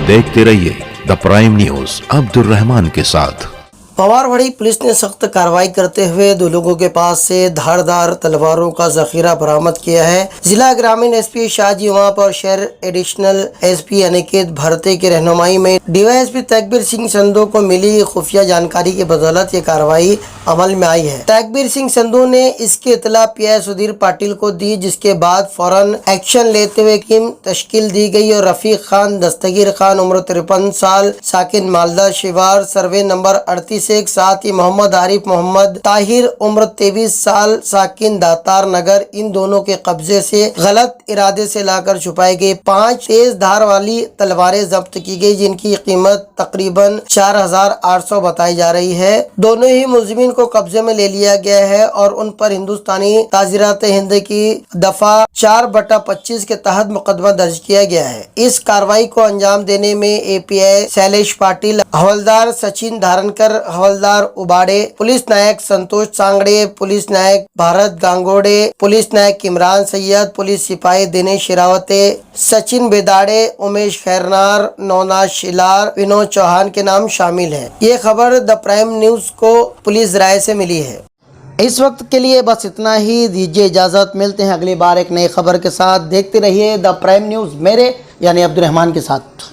देखते रहिए the prime news Abdul Rahman के साथ। पवारवाड़ी पुलिस ने सख्त कार्रवाई करते हुए दो लोगों के पास से धारदार तलवारों का जखीरा बरामद किया है। जिला ग्रामीण एसपी शाहजी उमाप और शहर एडिशनल एसपी अनिकेत भरते की रहनुमाई में डीवाईएसपी तकबीर सिंह संधू को मिली खुफिया जानकारी की बदौलत ये कार्रवाई अमल में आई है। तकबीर सिंह संधू ने इसकी इतला पीआई सुधीर पाटिल को दी, जिसके बाद फौरन एक्शन लेते हुए टीम तश्कील दी गई और रफीक खान, दस्तगीर खान उम्र 53 साल, साकिन मालदा शिवार, सर्वे नंबर 38 एक, साथ ही मोहम्मद आरिफ मोहम्मद ताहिर उम्र 23 साल, साकिन दातार नगर, इन दोनों के कब्जे से गलत इरादे से लाकर छुपाई गई 5 तेज धार वाली तलवारें जब्त की गई, जिनकी कीमत तकरीबन 4800 बताई जा रही है। दोनों ही मुलजिमीन को कब्जे में ले लिया गया है और उन पर हिंदुस्तानी ताजीरात हिंद की दफा 4/25 के तहत मुकदमा दर्ज किया गया है। इस कार्रवाई को अंजाम देने में एपीआई शैलेश पाटिल, हवलदार सचिन धारणकर, हवलदार उबाड़े, पुलिस नायक संतोष सांगड़े, पुलिस नायक भारत गांगोड़े, पुलिस नायक इमरान सैयद, पुलिस सिपाही दिनेश शिरावते, सचिन बेदाड़े, उमेश खैरनार, नौनाज शिलार, विनोद चौहान के नाम शामिल हैं। ये खबर द प्राइम न्यूज को पुलिस राय से मिली है। इस वक्त के लिए बस इतना ही, दीजिए इजाजत। मिलते हैं अगली बार एक नई खबर के साथ। देखते रहिए द प्राइम न्यूज मेरे यानी अब्दुल रहमान के साथ।